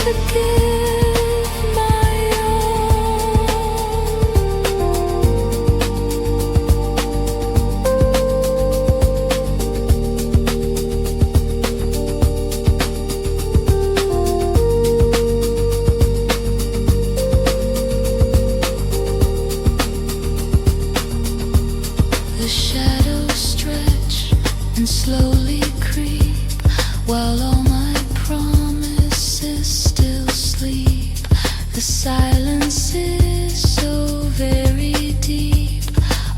to give my all. The shadows stretch and slowly creep while all my promises still sleep. The silence is so very deep,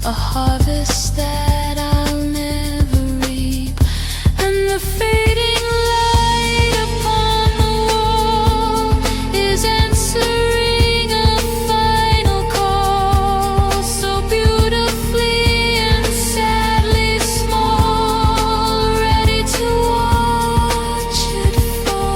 a harvest that I'll never reap. And the fading light upon the wall is answering a final call, so beautifully and sadly small, ready to watch it fall.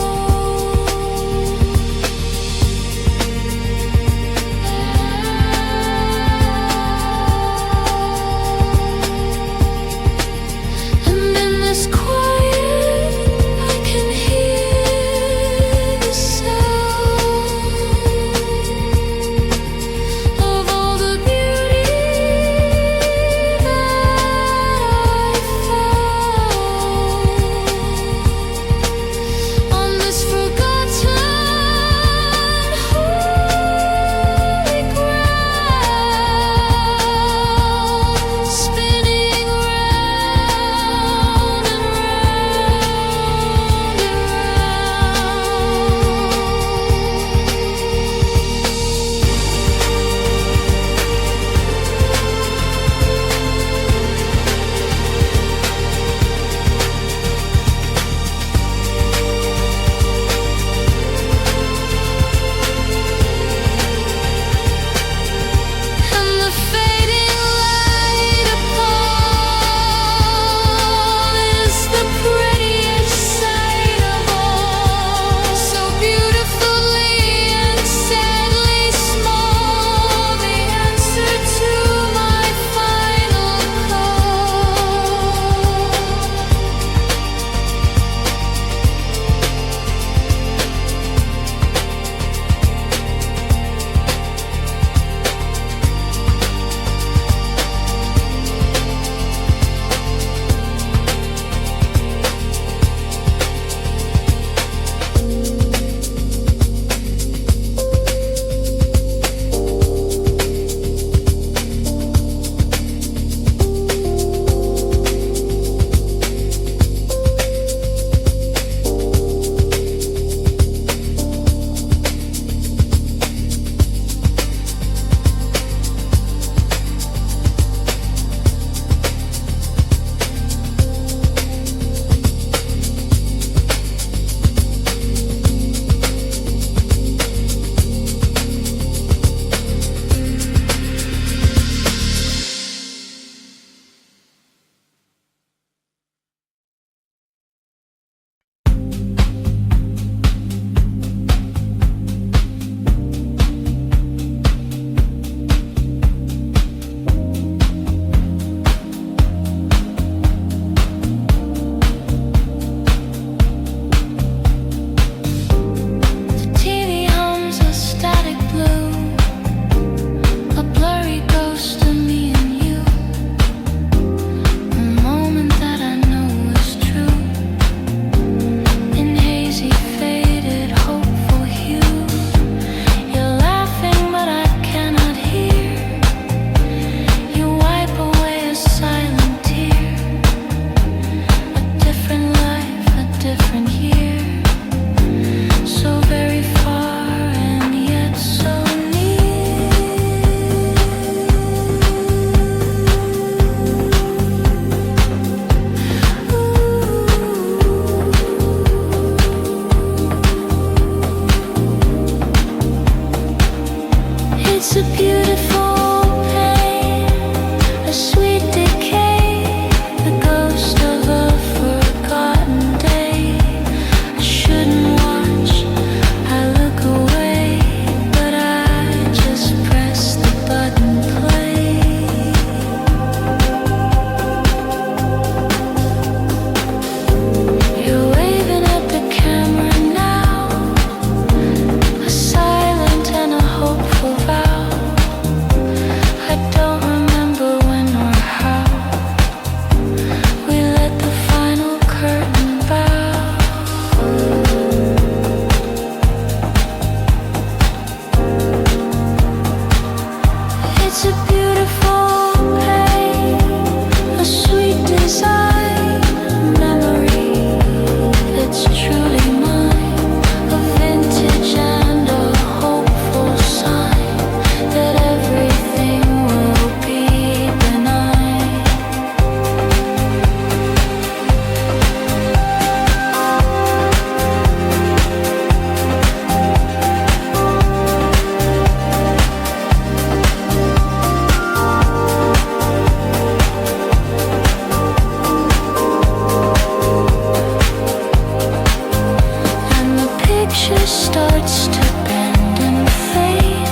future starts to bend and fade.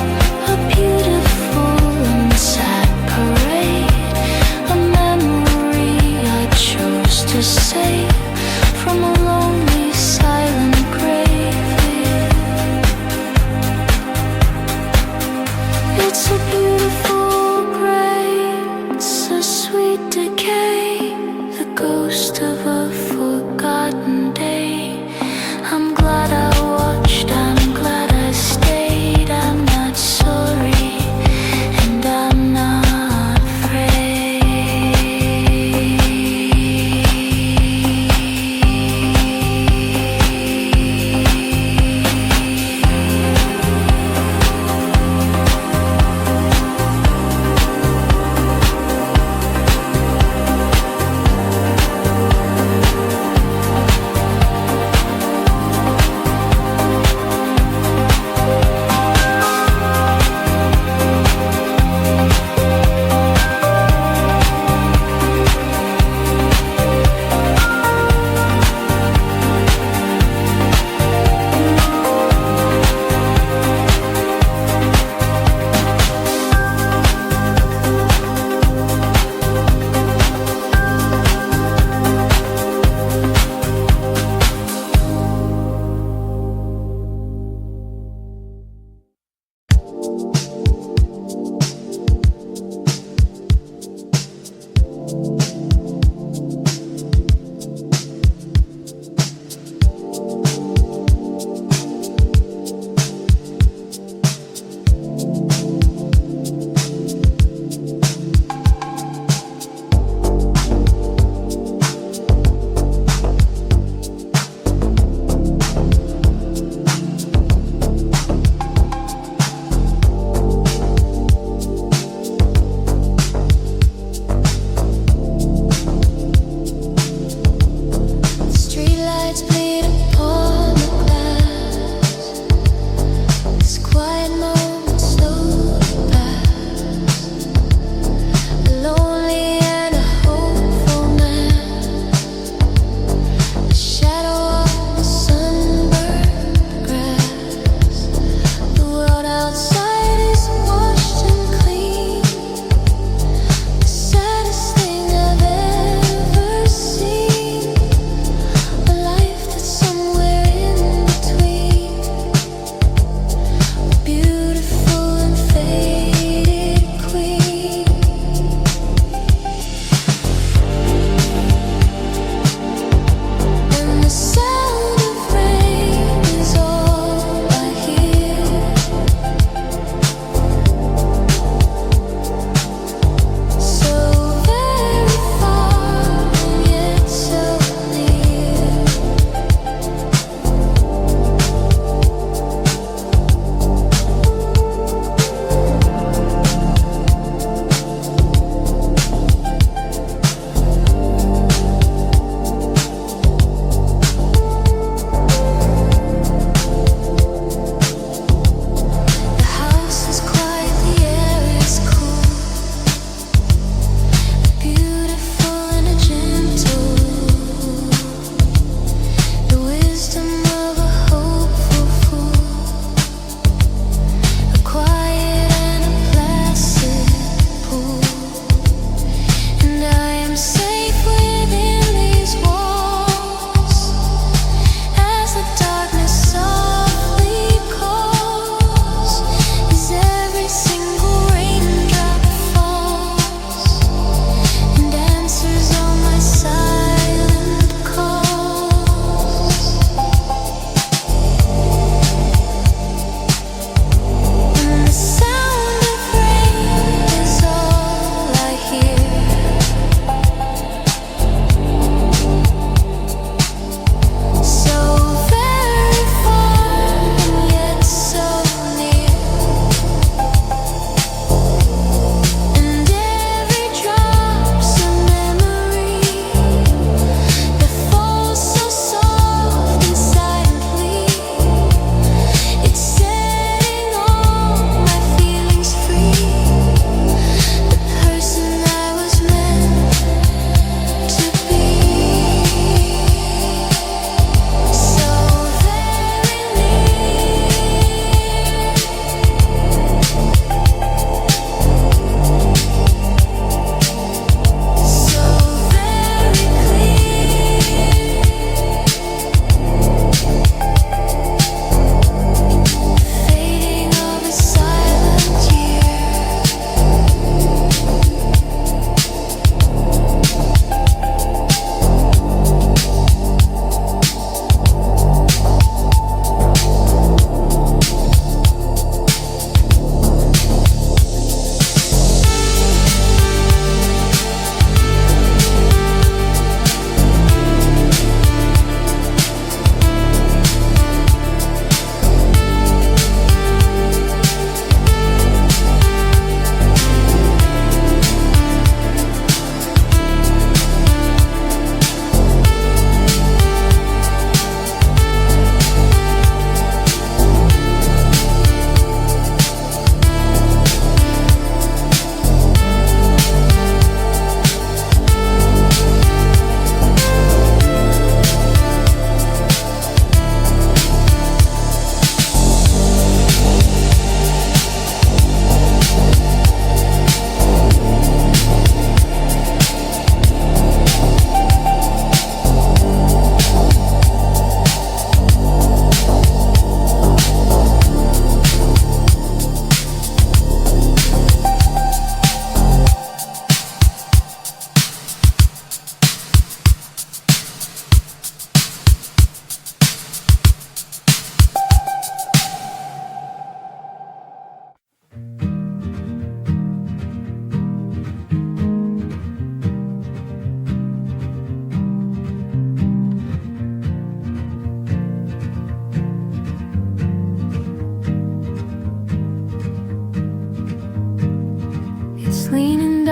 A beautiful and sad parade. A memory I chose to save from a lonely silent grave. It's a beautiful grave. It's a sweet decay. The ghost of a forgotten day. I'm glad I watched, I'm glad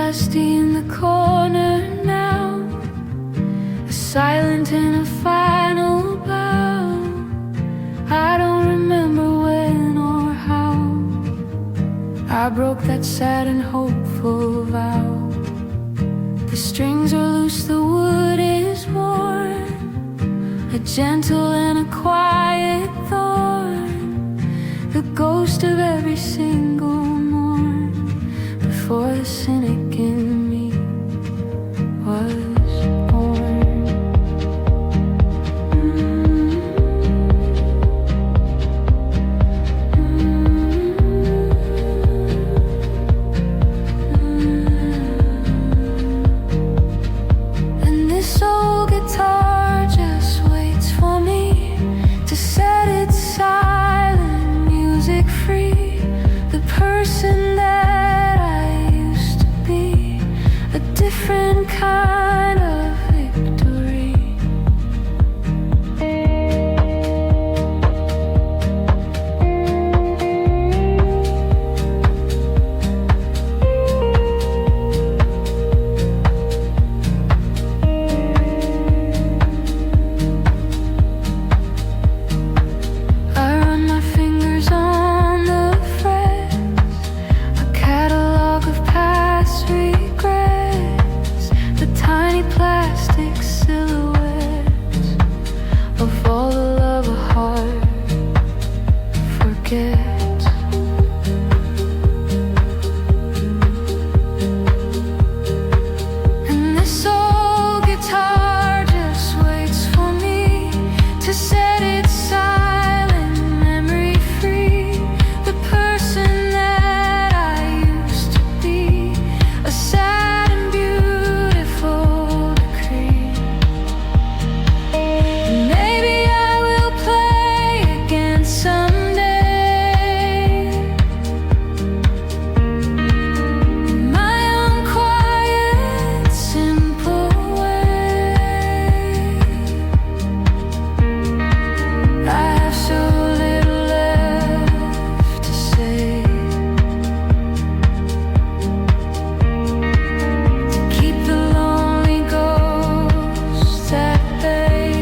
dusty in the corner now, silent in a final bow. I don't remember when or how I broke that sad and hopeful vow. The strings are loose, the wood is worn, a gentle and a quiet thorn, the ghost of every single morn before the cynic in me was born. And this old guitar just waits for me to set its silent music free. The person that I used to be, a different kind of victory. I run my fingers on the frets, a catalog of past regrets, the tiny plastic silhouettes of all the love a heart forgets. And this old guitar just waits for me to set its silent memory free. The person that I used to be, a sad and beautiful decree. And maybe I will play again someday, in my own quiet, simple way. I have so little left to say, to keep the lonely ghosts at bay.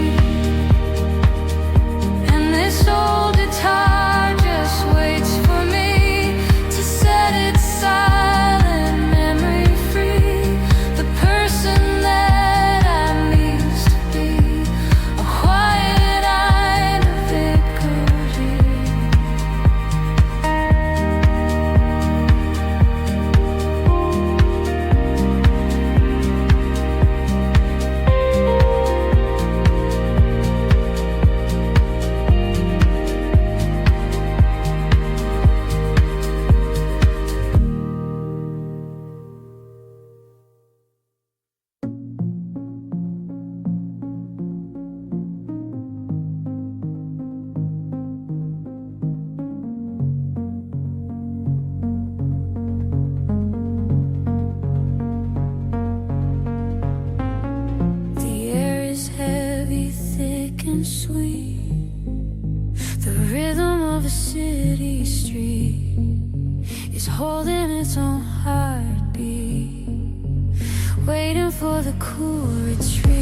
And this old guitar just waits for me to set its silent memory free. The person that I used to be, a quiet-eyed victory. The air is heavy, thick and sweet, the rhythm of a city street is holding its own heartbeat, waiting for the cool retreat.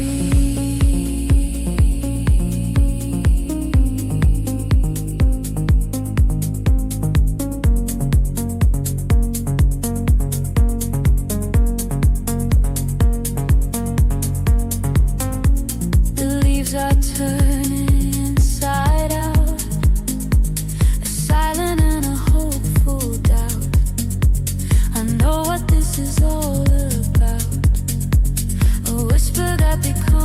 The leaves are turning inside out, a silent and a hopeful doubt. I know what this is all about, a whisper that becomes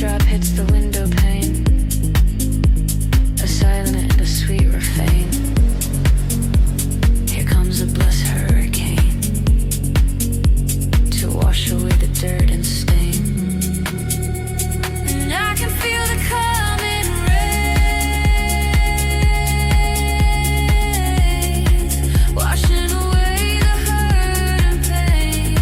drop hits the window pane, a silent and a sweet refrain. Here comes a blessed hurricane to wash away the dirt and stain. And I can feel the coming rain, washing away the hurt and pain.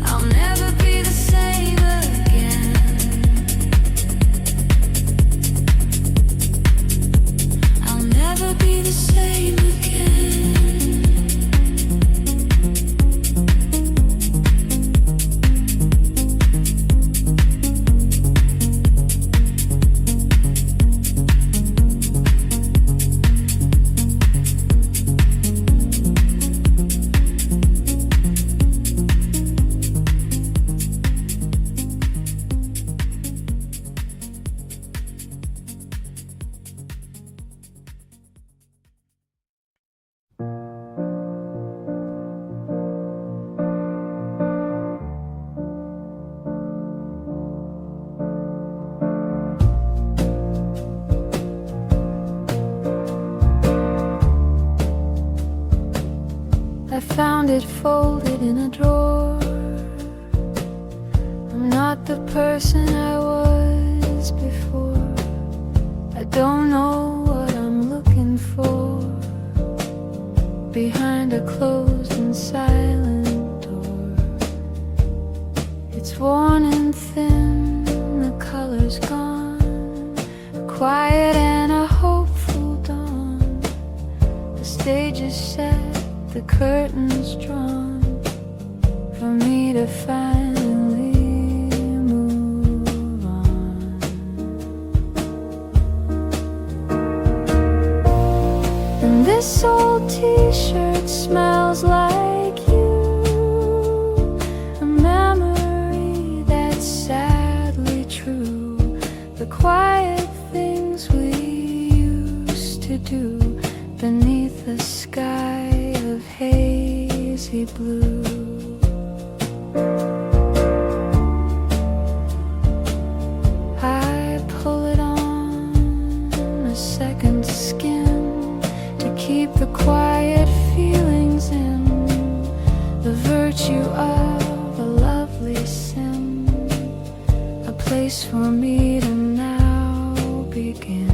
I'll never be the same again. I'll never be the same again. I found it folded in a drawer. I'm not the person I was before. I don't know what I'm looking for behind a closed and silent door. It's worn and thin, the color's gone, quiet and a hopeful dawn. The stage is set, the curtains drawn, for me to finally move on. And this old t-shirt smells like you, a memory that's sadly true. The quiet things we used to do beneath the sky of hazy blue. I pull it on a second skin to keep the quiet feelings in, the virtue of a lovely sin, a place for me to now begin.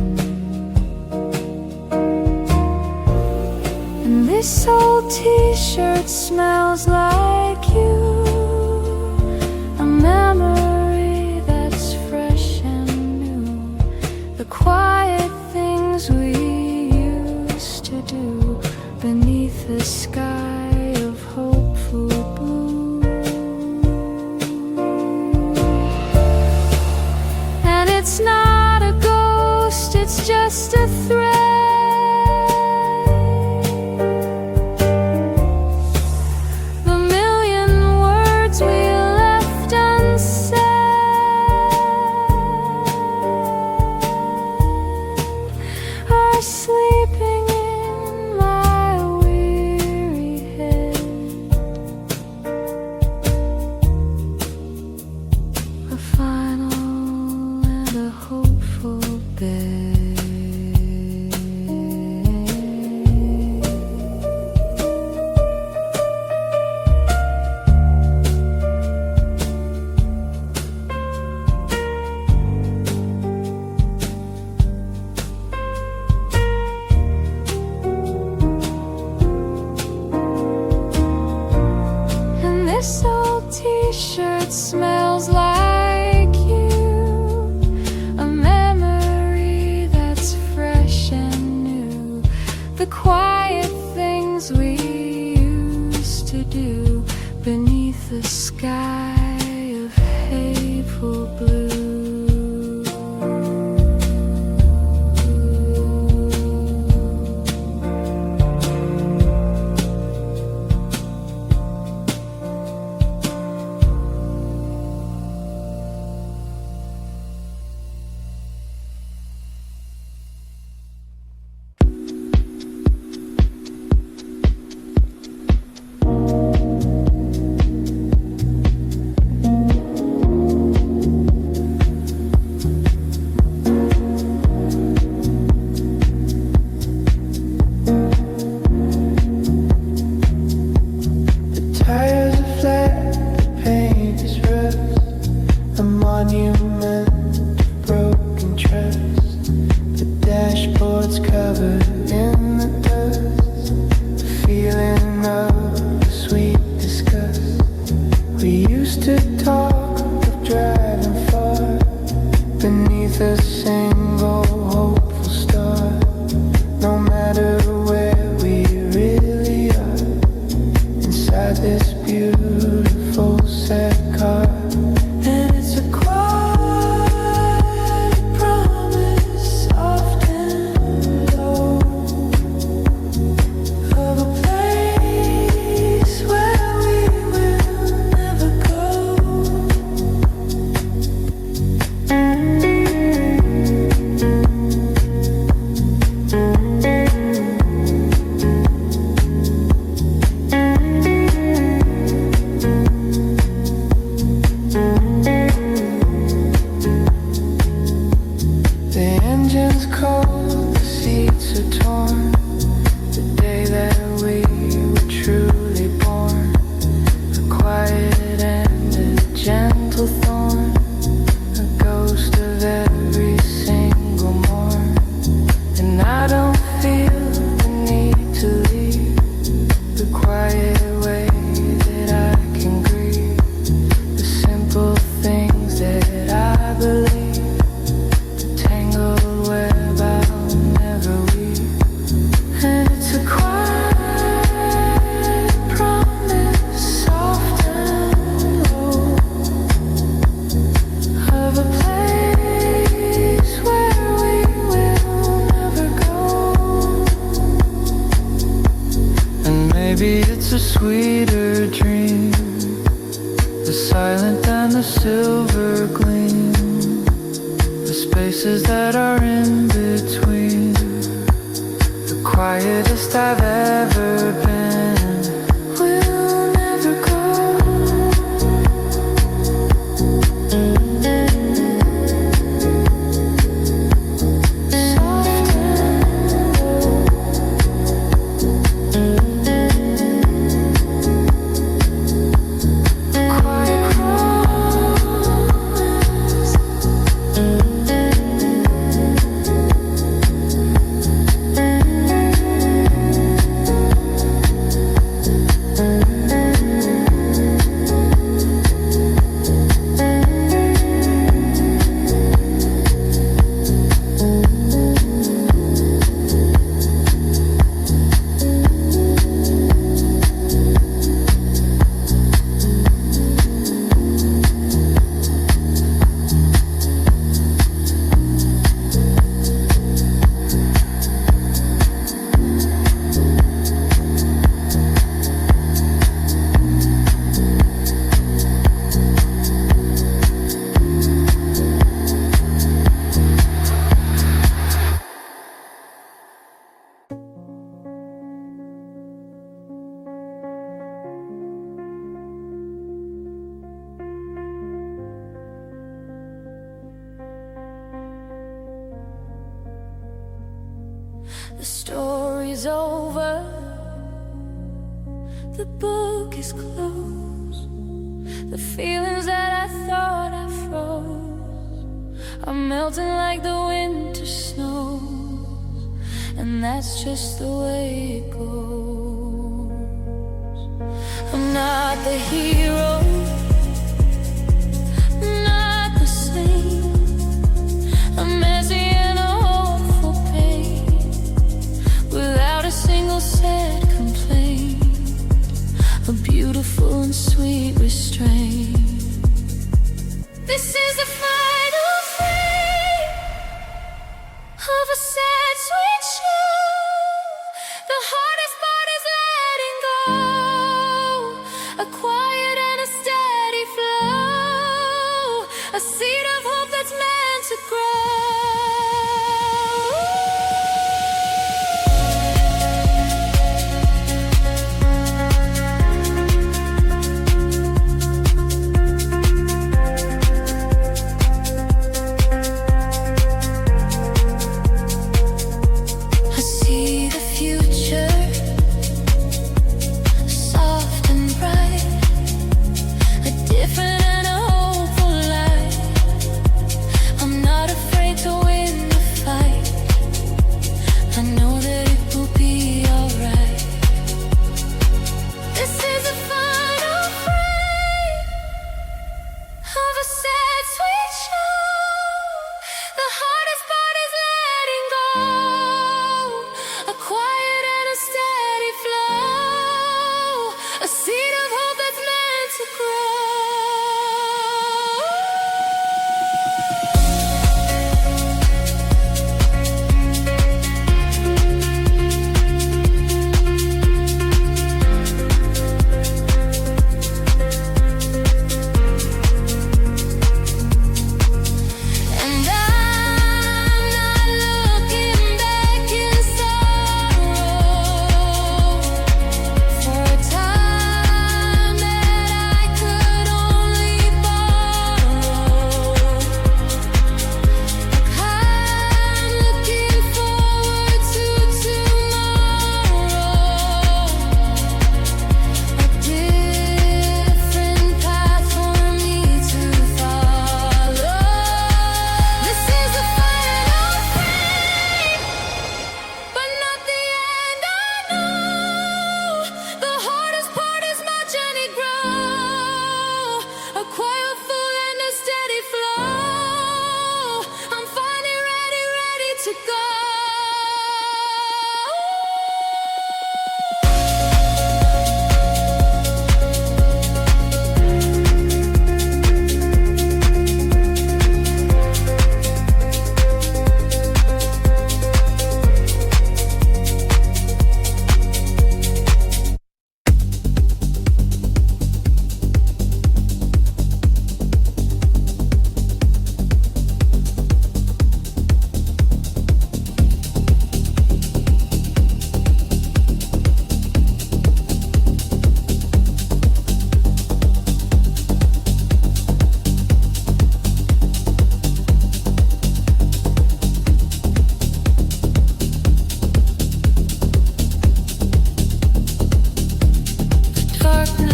This old t-shirt smells like you, a memory that's fresh and new. The quiet things we used to do beneath the sky of hopeful blue. And it's not a ghost, it's just a thread. This old t-shirt smells like you, a memory that's fresh and new. The quiet things we used to do beneath the sky of hateful blue. inside this beautiful sad car. And it's a quiet promise, soft and low, of a place where we will never go. The story's over, the book is closed. The feelings that I thought I froze are melting like the winter snows, and that's just the way it goes. I'm not the hero, not the saint. I'm messy and a hopeful pain, without a single sad complaint, a beautiful and sweet restraint. This is the final frame of a sad, sweet show. The hardest part is letting go, a quiet and a steady flow, a seed of hope that's meant to grow.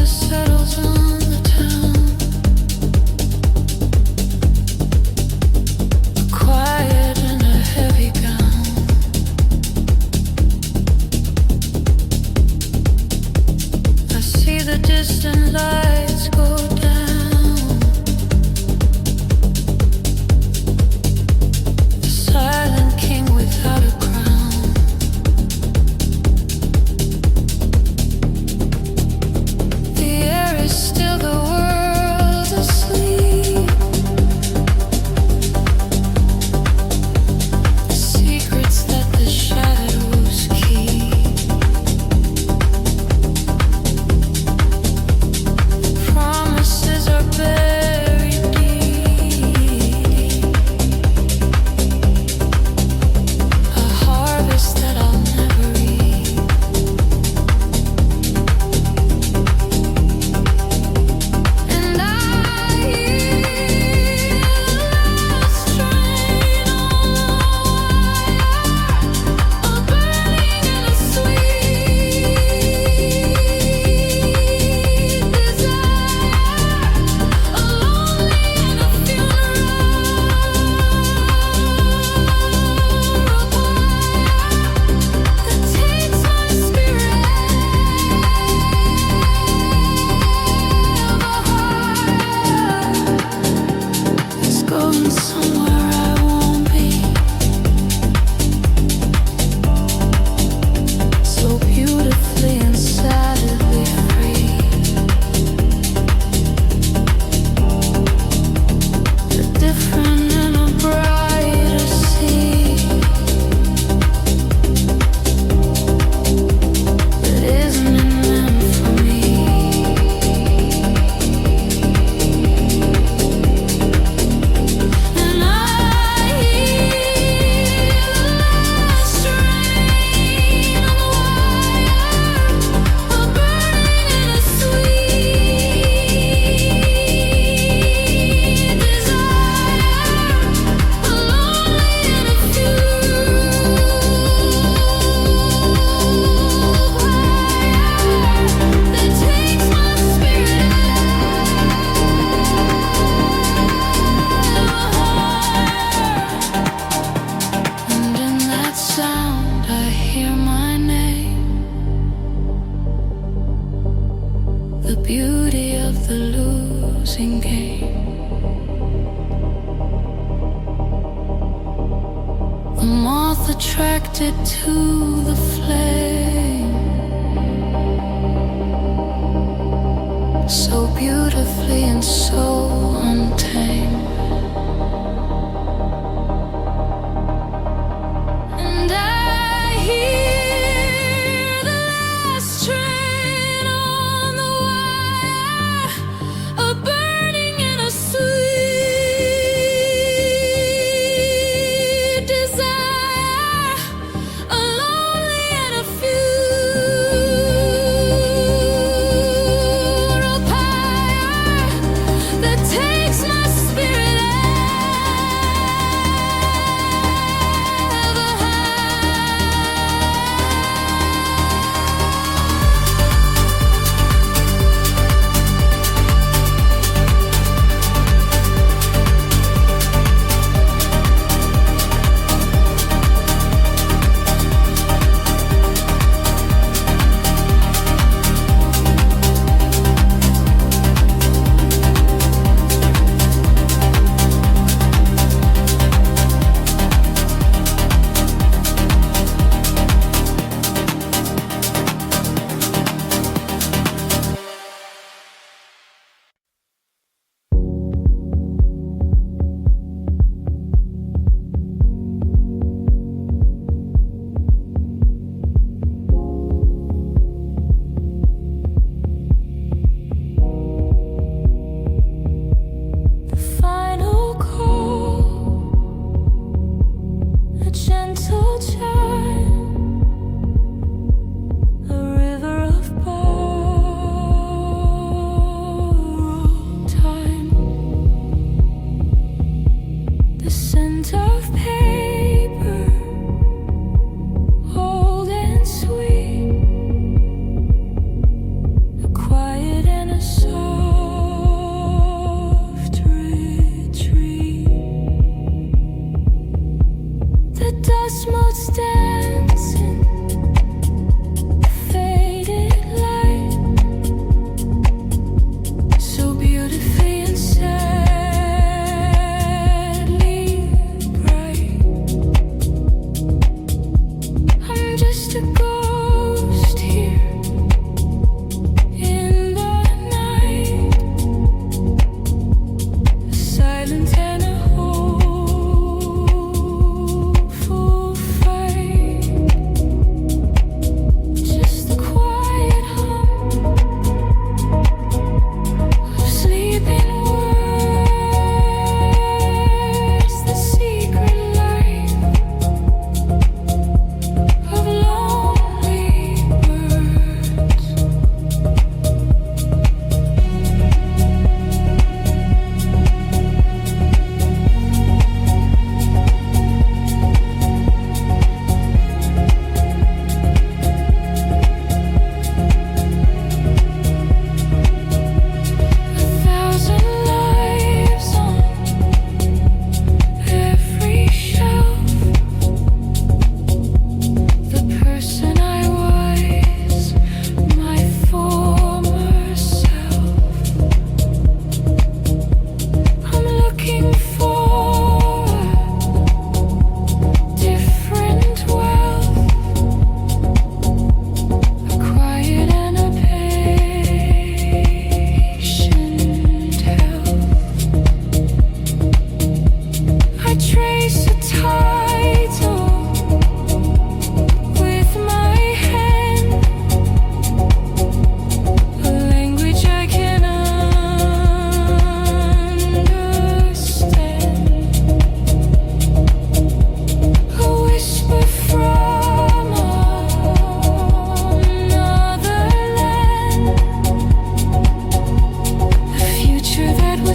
settles on the town. Quiet in a heavy gown. I see the distant lights go down. The silent king without a crown. The air is still, the world asleep. The secrets that the shadows keep. Promises are buried deep. A harvest that I'll never reap. And I hear the last train on the wire, a burning and a sweet desire, a lonely and a funeral that takes my spirit higher. It's going somewhere I won't be. So beautifully and sadly free. A different and a brighter sea that isn't meant for me. And I hear the last train on the wire, a burning and a sweet desire, a lonely and a that takes my spirit higher. And in that sound I hear my name. The beauty of the losing game. The moth attracted to the flame. So beautifully and so untamed. And I hear the last train on the wire, a burning and a sweet desire, a lonely and a funeral pyre that takes my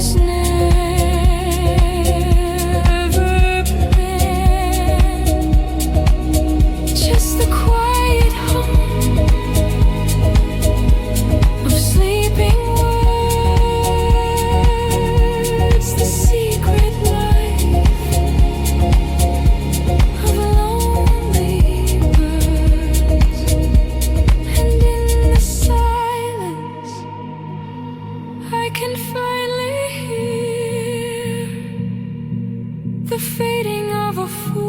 was never planned. Just the quiet hum of sleeping words, the secret life of lonely birds. And in the silence I can finally hear the fading of a foolish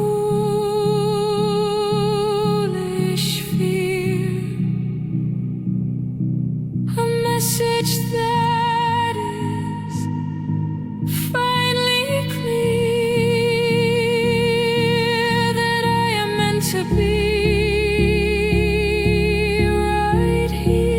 fear, a message that is finally clear, that I am meant to be right here.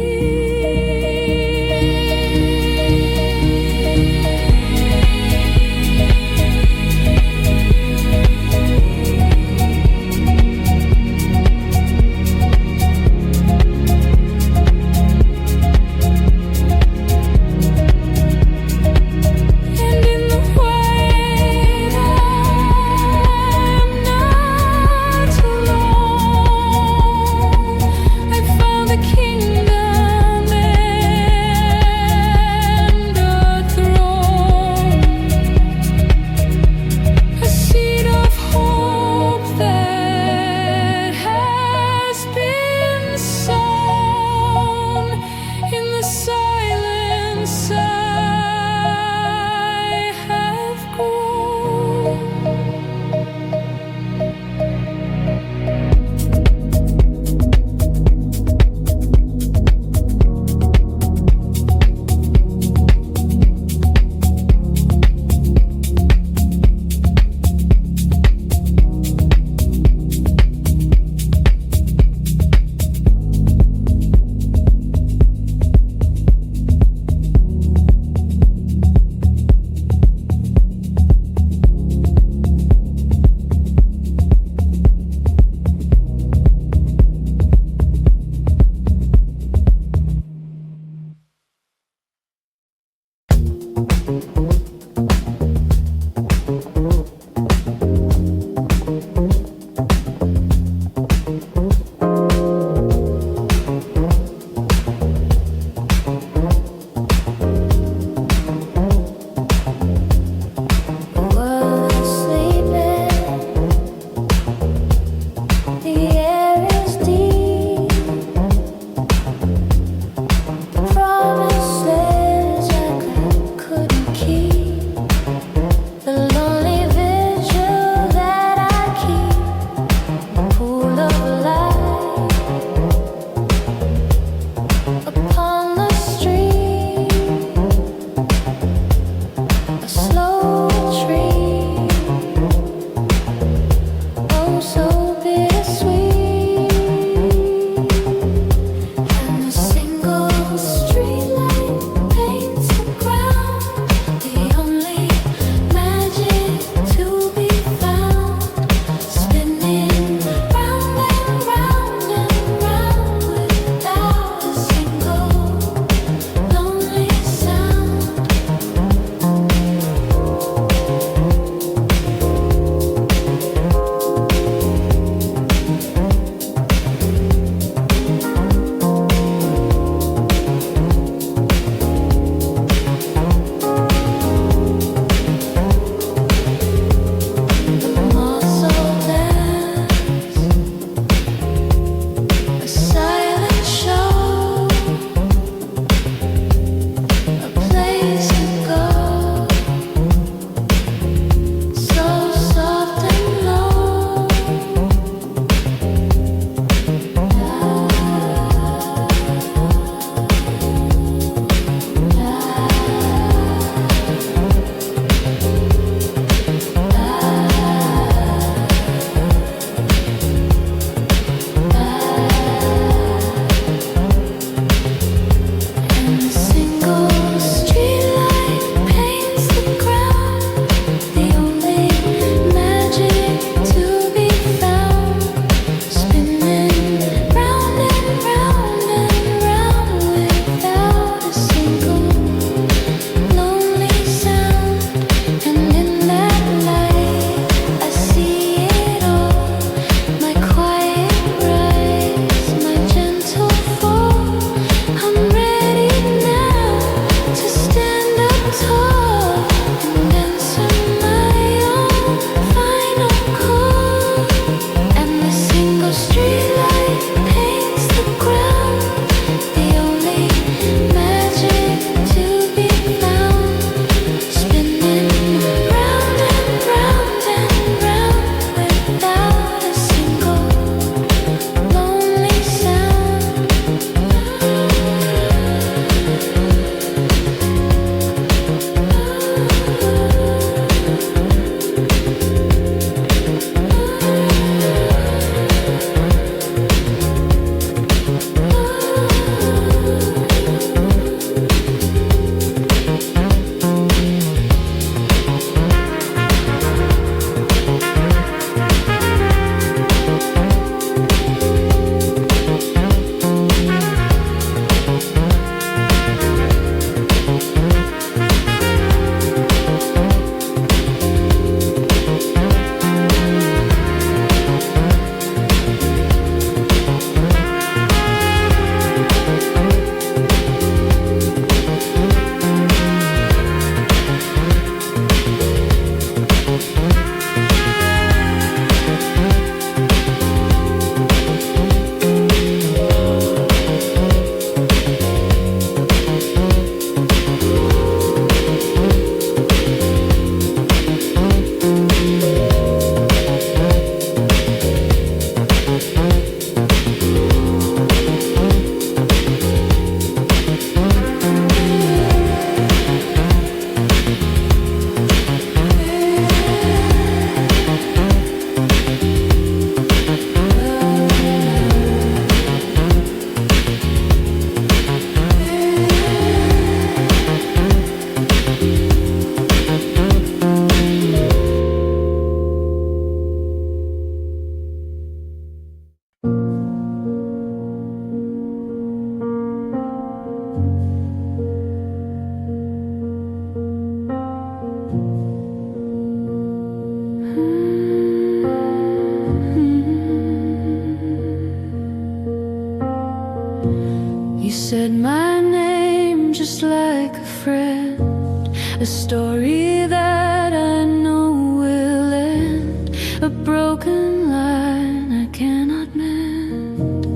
like a friend, a story that I know will end, a broken line I cannot mend,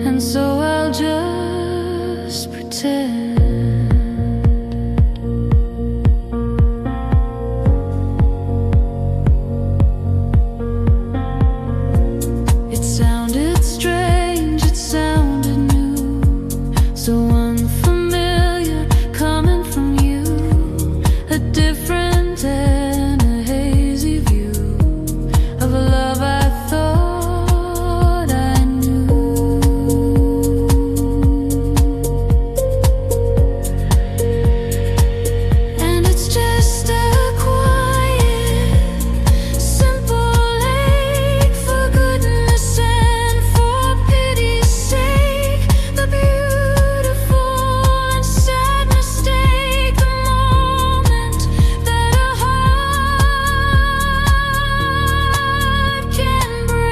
and so I'll just pretend. It sounded strange, it sounded new, so unfamiliar coming from you, a different and a hazy view of a love I thought I knew. And it's just a quiet, simple lake, for goodness and for pity's sake, the beautiful and sad mistake, the moment that a heart can break.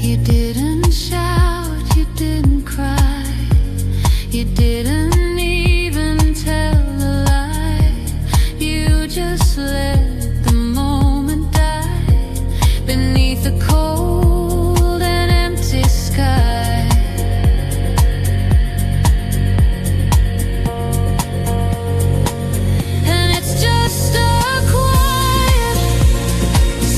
You didn't shout, you didn't cry, you didn't even tell a lie. You just let the moment die beneath a cold and empty sky. And it's just a quiet,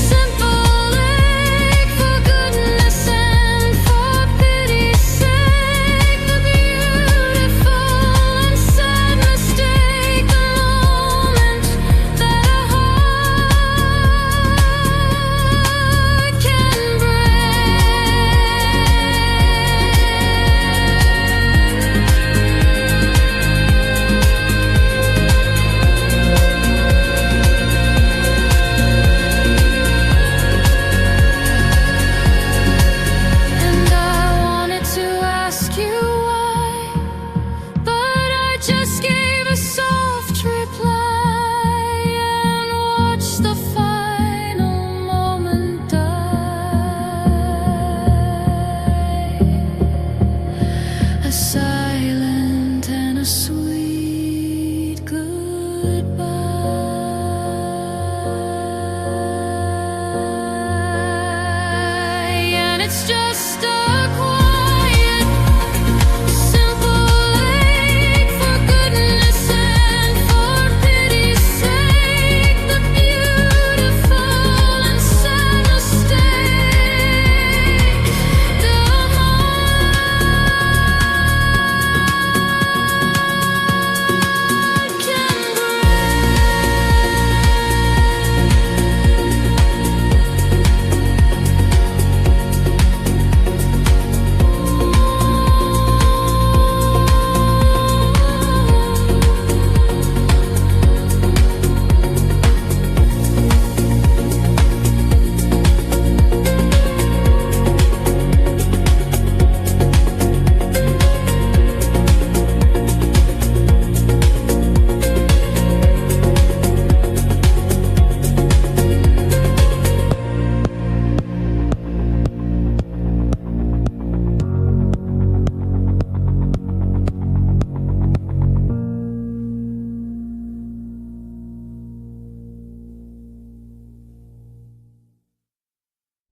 simple lake, for goodness and for pity's sake, the beautiful and sad mistake, the moment that a heart can And I wanted to ask you why, but I just gave a soft reply and watched the final moment die. A silent and a sweet goodbye.